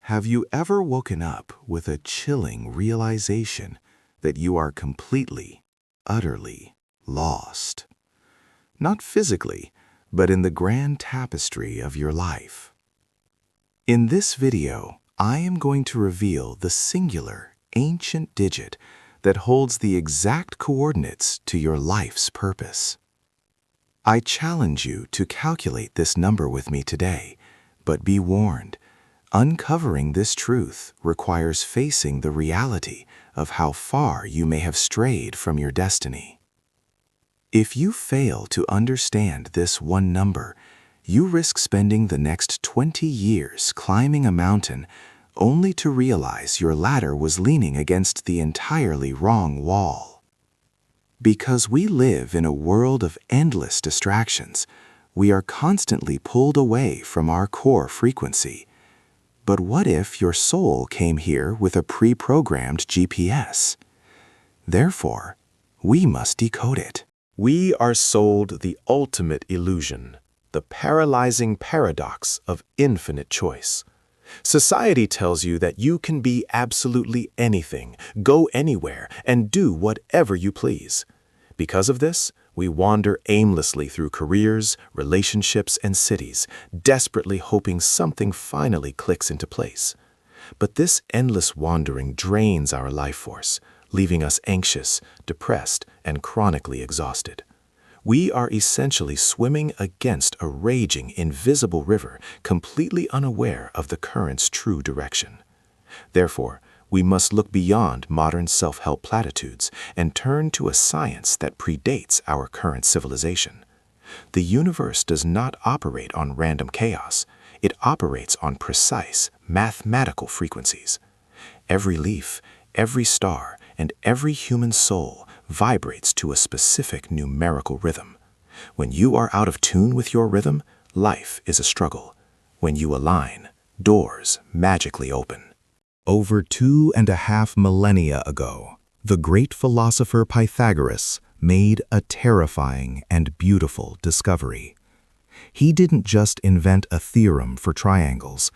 Have you ever woken up with a chilling realization that you are completely, utterly lost? Not physically, but in the grand tapestry of your life. In this video, I am going to reveal the singular, ancient digit that holds the exact coordinates to your life's purpose. I challenge you to calculate this number with me today, but be warned, uncovering this truth requires facing the reality of how far you may have strayed from your destiny. If you fail to understand this one number, you risk spending the next 20 years climbing a mountain only to realize your ladder was leaning against the entirely wrong wall. Because we live in a world of endless distractions, we are constantly pulled away from our core frequency. But what if your soul came here with a pre-programmed GPS? Therefore, we must decode it. We are sold the ultimate illusion, the paralyzing paradox of infinite choice. Society tells you that you can be absolutely anything, go anywhere, and do whatever you please. Because of this, we wander aimlessly through careers, relationships, and cities, desperately hoping something finally clicks into place. But this endless wandering drains our life force, leaving us anxious, depressed, and chronically exhausted. We are essentially swimming against a raging, invisible river, completely unaware of the current's true direction. Therefore, we must look beyond modern self-help platitudes and turn to a science that predates our current civilization. The universe does not operate on random chaos. It operates on precise, mathematical frequencies. Every leaf, every star, and every human soul vibrates to a specific numerical rhythm. When you are out of tune with your rhythm, life is a struggle. When you align, doors magically open. Over 2.5 millennia ago, the great philosopher Pythagoras made a terrifying and beautiful discovery. He didn't just invent a theorem for triangles.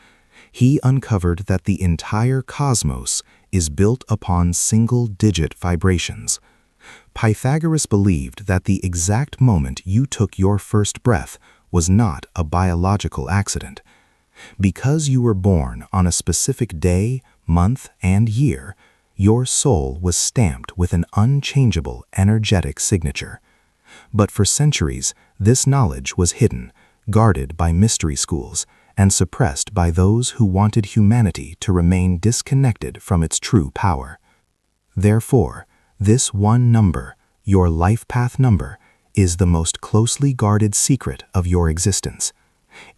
He uncovered that the entire cosmos is built upon single-digit vibrations. Pythagoras believed that the exact moment you took your first breath was not a biological accident. Because you were born on a specific day, month, and year, your soul was stamped with an unchangeable energetic signature. But for centuries, this knowledge was hidden, guarded by mystery schools, and suppressed by those who wanted humanity to remain disconnected from its true power. Therefore, this one number, your life path number, is the most closely guarded secret of your existence.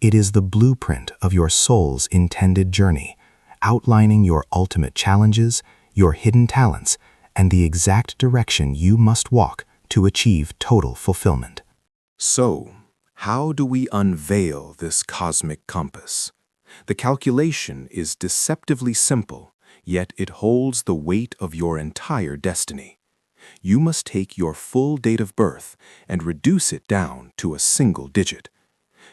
It is the blueprint of your soul's intended journey, outlining your ultimate challenges, your hidden talents, and the exact direction you must walk to achieve total fulfillment. So, how do we unveil this cosmic compass? The calculation is deceptively simple, yet it holds the weight of your entire destiny. You must take your full date of birth and reduce it down to a single digit.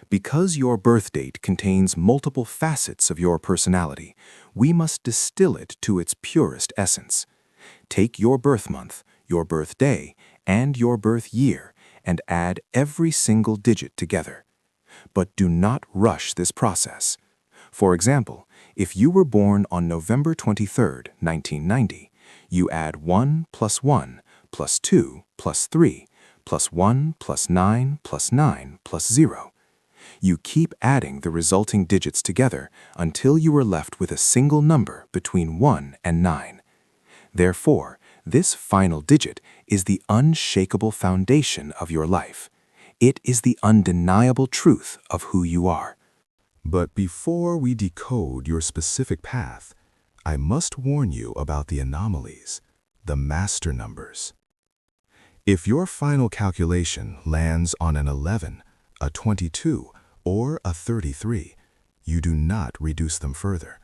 Because your birth date contains multiple facets of your personality, we must distill it to its purest essence. Take your birth month, your birth day, and your birth year, and add every single digit together. But do not rush this process. For example, if you were born on November 23, 1990, you add 1 plus 1 plus 2 plus 3 plus 1 plus 9 plus 9 plus 0. You keep adding the resulting digits together until you are left with a single number between 1 and 9. Therefore, this final digit is the unshakable foundation of your life. It is the undeniable truth of who you are. But before we decode your specific path, I must warn you about the anomalies, the master numbers. If your final calculation lands on an 11, a 22, or a 33, you do not reduce them further.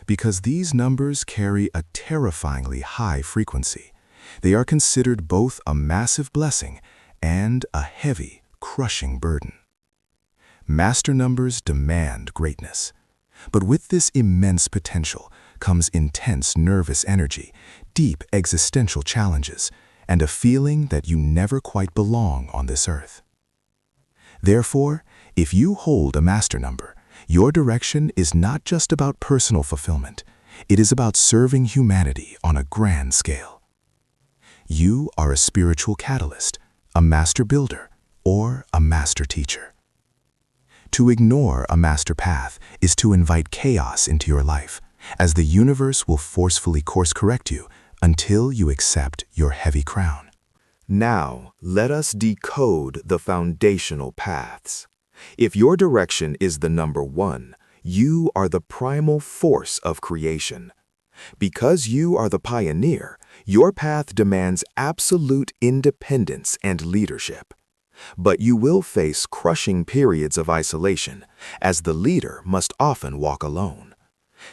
Because these numbers carry a terrifyingly high frequency, they are considered both a massive blessing and a heavy, crushing burden. Master numbers demand greatness. But with this immense potential comes intense nervous energy, deep existential challenges, and a feeling that you never quite belong on this earth. Therefore, if you hold a master number, your direction is not just about personal fulfillment. It is about serving humanity on a grand scale. You are a spiritual catalyst, a master builder, or a master teacher. To ignore a master path is to invite chaos into your life, as the universe will forcefully course-correct you until you accept your heavy crown. Now, let us decode the foundational paths. If your direction is the number 1, you are the primal force of creation. Because you are the pioneer, your path demands absolute independence and leadership. But you will face crushing periods of isolation, as the leader must often walk alone.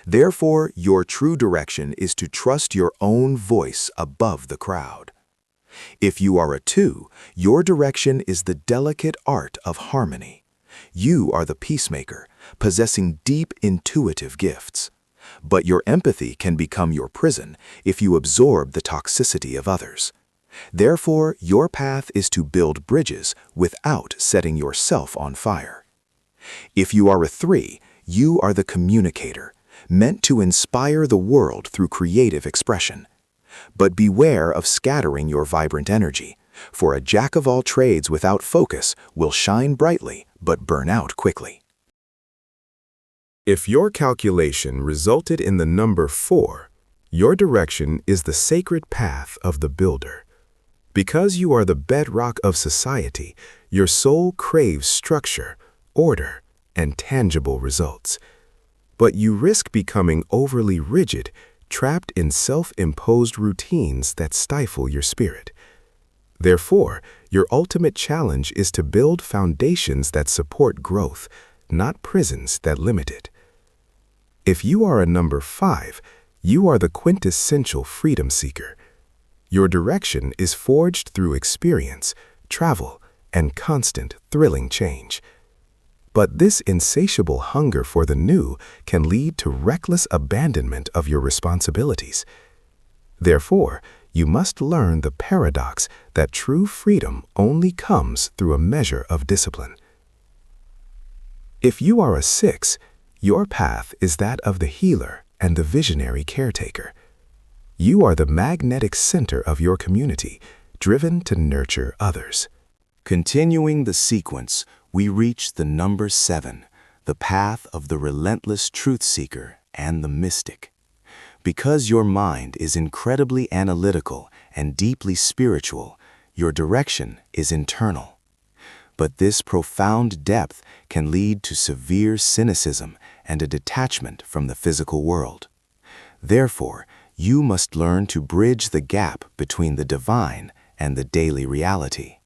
Therefore, your true direction is to trust your own voice above the crowd. If you are a 2, your direction is the delicate art of harmony. You are the peacemaker, possessing deep intuitive gifts. But your empathy can become your prison if you absorb the toxicity of others. Therefore, your path is to build bridges without setting yourself on fire. If you are a 3, you are the communicator, meant to inspire the world through creative expression. But beware of scattering your vibrant energy, for a jack of all trades without focus will shine brightly but burn out quickly. If your calculation resulted in the number 4, your direction is the sacred path of the builder. Because you are the bedrock of society, your soul craves structure, order, and tangible results. But you risk becoming overly rigid, trapped in self-imposed routines that stifle your spirit. Therefore, your ultimate challenge is to build foundations that support growth, not prisons that limit it. If you are a number 5, you are the quintessential freedom seeker. Your direction is forged through experience, travel, and constant, thrilling change. But this insatiable hunger for the new can lead to reckless abandonment of your responsibilities. Therefore, you must learn the paradox that true freedom only comes through a measure of discipline. If you are a 6, your path is that of the healer and the visionary caretaker. You are the magnetic center of your community, driven to nurture others. Continuing the sequence, we reach the number 7, the path of the relentless truth seeker and the mystic. Because your mind is incredibly analytical and deeply spiritual, your direction is internal. But this profound depth can lead to severe cynicism and a detachment from the physical world. Therefore, you must learn to bridge the gap between the divine and the daily reality.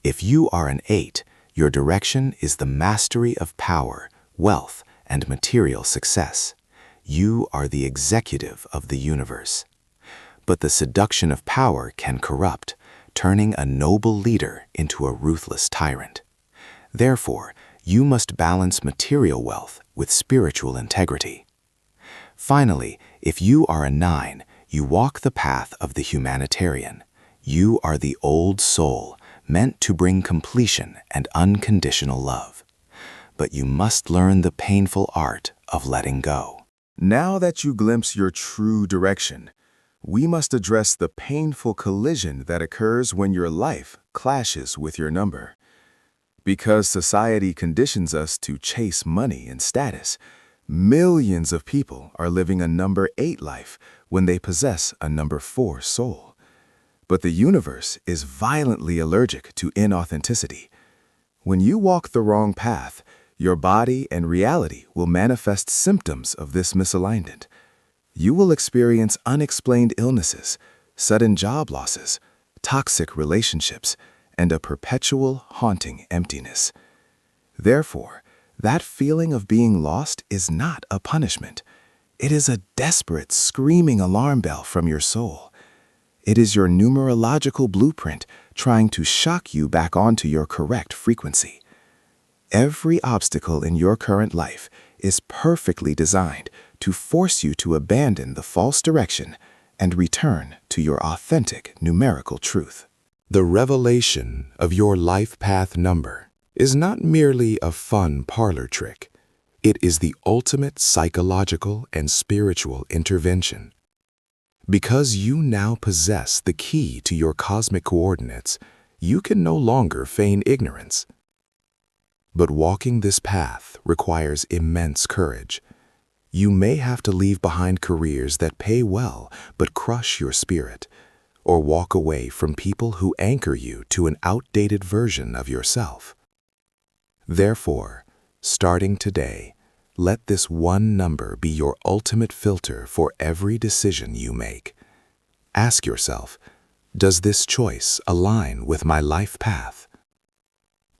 If you are an 8, your direction is the mastery of power, wealth, and material success. You are the executive of the universe. But the seduction of power can corrupt, turning a noble leader into a ruthless tyrant. Therefore, you must balance material wealth with spiritual integrity. Finally, if you are a 9, you walk the path of the humanitarian. You are the old soul, meant to bring completion and unconditional love. But you must learn the painful art of letting go. Now that you glimpse your true direction, we must address the painful collision that occurs when your life clashes with your number. Because society conditions us to chase money and status, millions of people are living a number 8 life when they possess a number 4 soul. But the universe is violently allergic to inauthenticity. When you walk the wrong path, your body and reality will manifest symptoms of this misalignment. You will experience unexplained illnesses, sudden job losses, toxic relationships, and a perpetual haunting emptiness. Therefore, that feeling of being lost is not a punishment. It is a desperate, screaming alarm bell from your soul. It is your numerological blueprint trying to shock you back onto your correct frequency. Every obstacle in your current life is perfectly designed to force you to abandon the false direction and return to your authentic numerical truth. The revelation of your life path number is not merely a fun parlor trick. It is the ultimate psychological and spiritual intervention. Because you now possess the key to your cosmic coordinates, you can no longer feign ignorance. But walking this path requires immense courage. You may have to leave behind careers that pay well but crush your spirit, or walk away from people who anchor you to an outdated version of yourself. Therefore, starting today, let this one number be your ultimate filter for every decision you make. Ask yourself, does this choice align with my life path?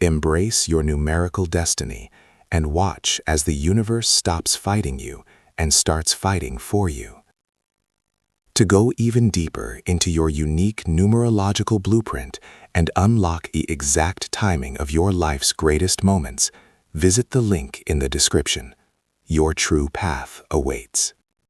Embrace your numerical destiny and watch as the universe stops fighting you and starts fighting for you. To go even deeper into your unique numerological blueprint and unlock the exact timing of your life's greatest moments, visit the link in the description. Your true path awaits.